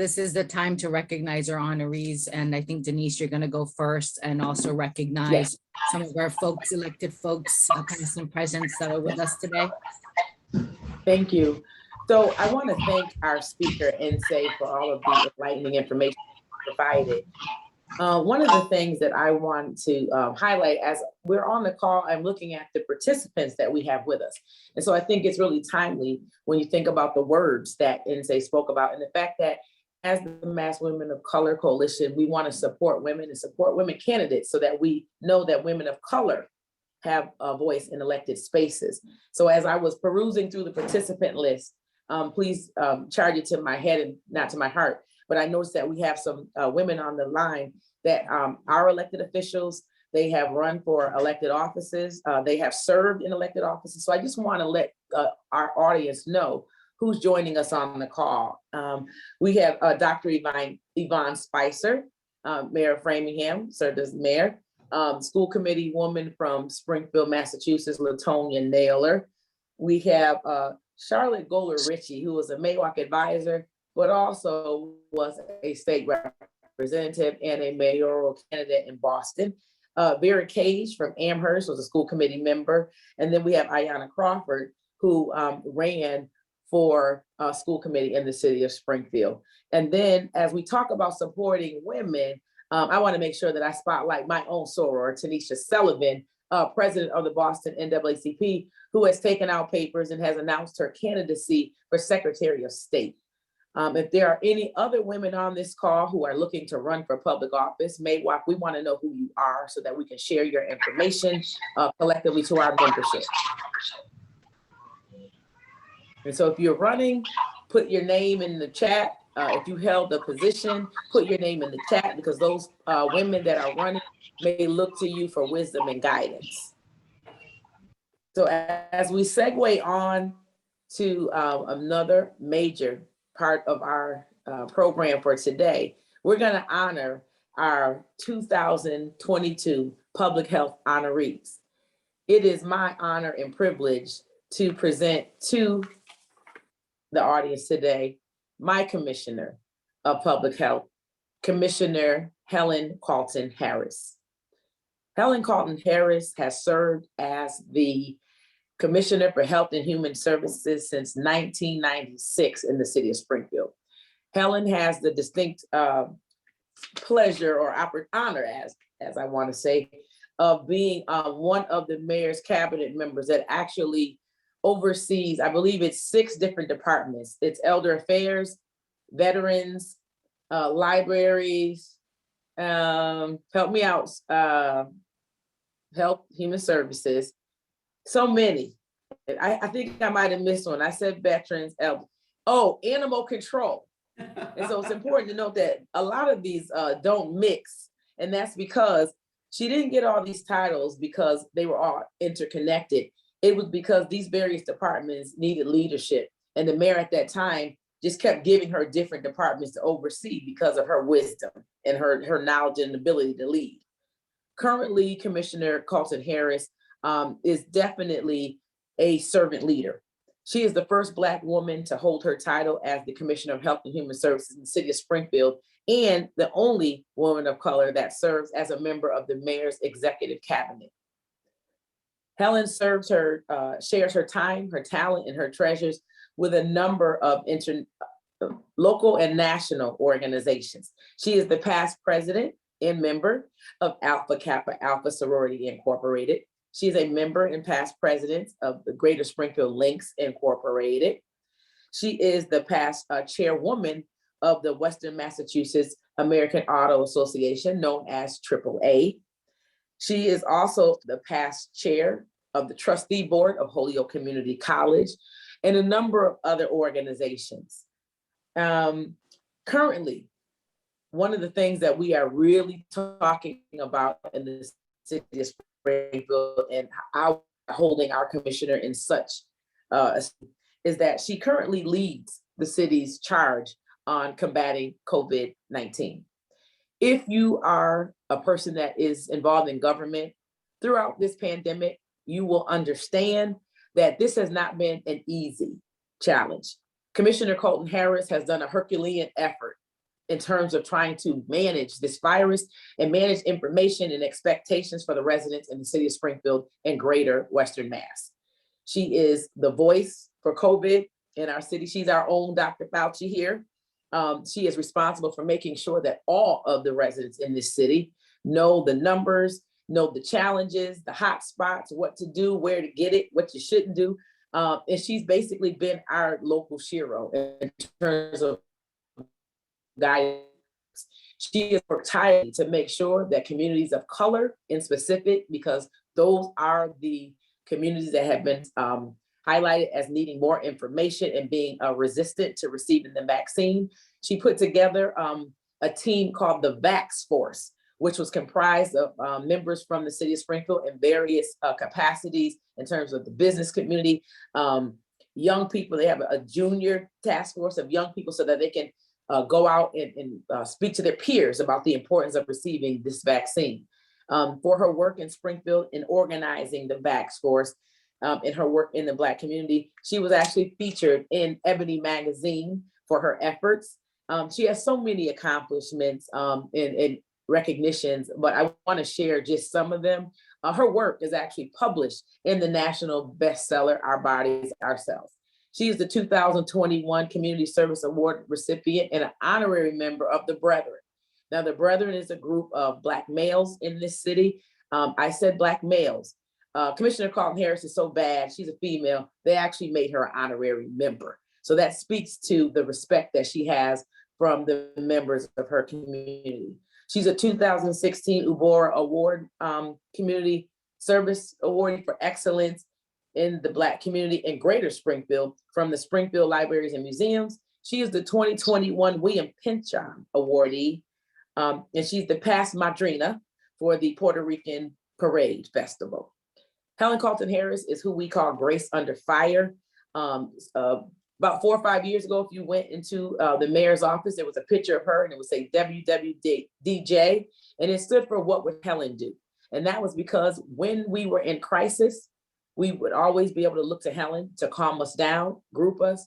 this is the time to recognize our honorees. And I think Denise, you're gonna go first and also recognize some of our folks, elected folks, past and present that are with us today. Thank you. So I want to thank our speaker, Nsé, for all of the enlightening information provided. One of the things that I want to highlight as we're on the call, I'm looking at the participants that we have with us. And so I think it's really timely when you think about the words that Nsé spoke about and the fact that as the Mass Women of Color Coalition, we want to support women and support women candidates so that we know that women of color have a voice in elected spaces. So as I was perusing through the participant list, please charge it to my head and not to my heart. But I noticed that we have some women on the line that are elected officials. They have run for elected offices. They have served in elected offices. So I just want to let our audience know who's joining us on the call. We have Dr. Yvonne Spicer, Mayor of Framingham, served as mayor. School committee woman from Springfield, Massachusetts, Latonia Naylor. We have Charlotte Goler Ritchie, who was a MAWOCC advisor, but also was a state representative and a mayoral candidate in Boston. Vera Cage from Amherst was a school committee member. And then we have Ayanna Crawford, who ran for school committee in the city of Springfield. And then as we talk about supporting women, I want to make sure that I spotlight my own soror, Tanisha Sullivan, president of the Boston NAACP, who has taken out papers and has announced her candidacy for Secretary of State. If there are any other women on this call who are looking to run for public office, MAWOCC, we want to know who you are so that we can share your information collectively to our membership. And so if you're running, put your name in the chat. If you held a position, put your name in the chat because those women that are running may look to you for wisdom and guidance. So as we segue on to another major part of our program for today, we're going to honor our 2022 Public Health honorees. It is my honor and privilege to present to the audience today my Commissioner of Public Health, Commissioner Helen Caulton-Harris. Helen Caulton-Harris has served as the Commissioner for Health and Human Services since 1996 in the city of Springfield. Helen has the distinct pleasure or honor, as I want to say, of being one of the mayor's cabinet members that actually oversees, I believe it's 6 different departments. It's Elder Affairs, Veterans, Libraries, help me out, Health, Human Services, so many. I think I might have missed one. I said Veterans, Animal Control. And so it's important to note that a lot of these don't mix. And that's because she didn't get all these titles because they were all interconnected. It was because these various departments needed leadership. And the mayor at that time just kept giving her different departments to oversee because of her wisdom and her knowledge and ability to lead. Currently, Commissioner Caulton-Harris is definitely a servant leader. She is the first Black woman to hold her title as the Commissioner of Health and Human Services in the city of Springfield, and the only woman of color that serves as a member of the mayor's executive cabinet. Helen shares her time, her talent, and her treasures with a number of local and national organizations. She is the past president and member of Alpha Kappa Alpha Sorority Incorporated. She is a member and past president of the Greater Springfield Links Incorporated. She is the past chairwoman of the Western Massachusetts American Auto Association, known as AAA. She is also the past chair of the trustee board of Holyoke Community College and a number of other organizations. Currently, one of the things that we are really talking about in the city of Springfield and how holding our commissioner in such is that she currently leads the city's charge on combating COVID-19. If you are a person that is involved in government throughout this pandemic, you will understand that this has not been an easy challenge. Commissioner Caulton-Harris has done a Herculean effort in terms of trying to manage this virus and manage information and expectations for the residents in the city of Springfield and greater Western Mass. She is the voice for COVID in our city. She's our own Dr. Fauci here. She is responsible for making sure that all of the residents in this city know the numbers, know the challenges, the hot spots, what to do, where to get it, what you shouldn't do. And she's basically been our local shero in terms of guidance. She has worked tirelessly to make sure that communities of color in specific, because those are the communities that have been highlighted as needing more information and being resistant to receiving the vaccine. She put together a team called the Vax Force, which was comprised of members from the city of Springfield in various capacities in terms of the business community, young people. They have a junior task force of young people so that they can go out and speak to their peers about the importance of receiving this vaccine. For her work in Springfield in organizing the Vax Force, in her work in the Black community, she was actually featured in Ebony magazine for her efforts. She has so many accomplishments and recognitions, but I want to share just some of them. Her work is actually published in the national bestseller, Our Bodies, Ourselves. She is the 2021 Community Service Award recipient and an honorary member of the Brethren. Now, the Brethren is a group of Black males in this city. I said Black males. Commissioner Caulton-Harris is so bad, she's a female, they actually made her an honorary member. So that speaks to the respect that she has from the members of her community. She's a 2016 UBORA Award Community Service Award for Excellence in the Black community in Greater Springfield from the Springfield Libraries and Museums. She is the 2021 William Pinchon Awardee, and she's the past madrina for the Puerto Rican Parade Festival. Helen Caulton-Harris is who we call Grace Under Fire. About 4 or 5 years ago, if you went into the mayor's office, there was a picture of her and it would say WWDJ, and it stood for What Would Helen Do? And that was because when we were in crisis, we would always be able to look to Helen to calm us down, group us,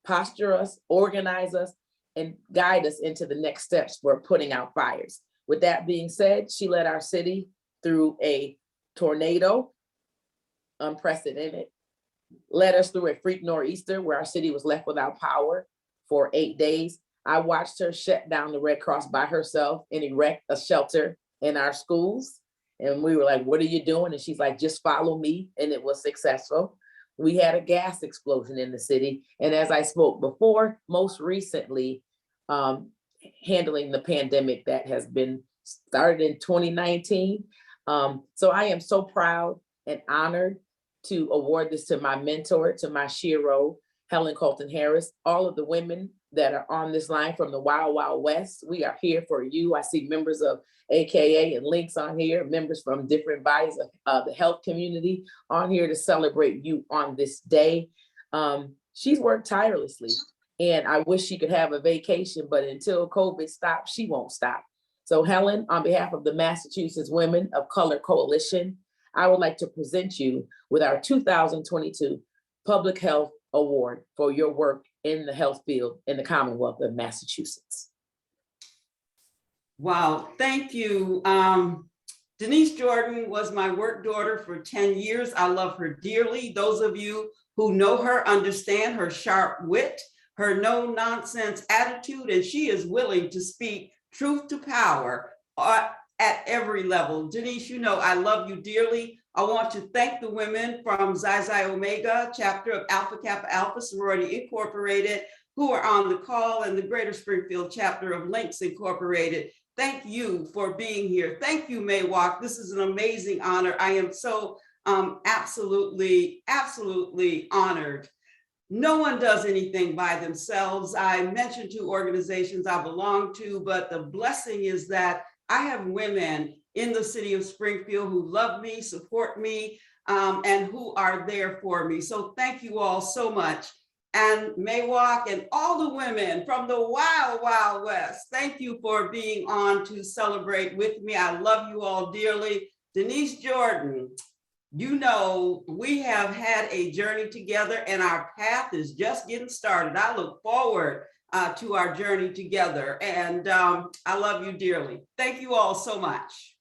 posture us, organize us, and guide us into the next steps for putting out fires. With that being said, she led our city through a tornado, unprecedented, led us through a freak nor'easter where our city was left without power for 8 days. I watched her shut down the Red Cross by herself and erect a shelter in our schools. And we were like, what are you doing? And she's like, just follow me. And it was successful. We had a gas explosion in the city. And as I spoke before, most recently, handling the pandemic that has been started in 2019. So I am so proud and honored to award this to my mentor, to my shero, Helen Caulton-Harris. All of the women that are on this line from the Wild Wild West, we are here for you. I see members of AKA and Links on here, members from different bodies of the health community on here to celebrate you on this day. She's worked tirelessly, and I wish she could have a vacation, but until COVID stops, she won't stop. So Helen, on behalf of the Massachusetts Women of Color Coalition, I would like to present you with our 2022 Public Health Award for your work in the health field in the Commonwealth of Massachusetts. Wow, thank you. Denise Jordan was my work daughter for 10 years. I love her dearly. Those of you who know her understand her sharp wit, her no-nonsense attitude, and she is willing to speak truth to power at every level. Denise, you know I love you dearly. I want to thank the women from Xi Xi Omega, chapter of Alpha Kappa Alpha Sorority Incorporated, who are on the call, and the Greater Springfield chapter of Links Incorporated. Thank you for being here. Thank you, MAWOCC. This is an amazing honor. I am so absolutely honored. No one does anything by themselves. I mentioned 2 organizations I belong to, but the blessing is that I have women in the city of Springfield who love me, support me, and who are there for me. So thank you all so much. And MAWOCC and all the women from the Wild Wild West, thank you for being on to celebrate with me. I love you all dearly. Denise Jordan, you know, we have had a journey together and our path is just getting started. I look forward to our journey together. And I love you dearly. Thank you all so much.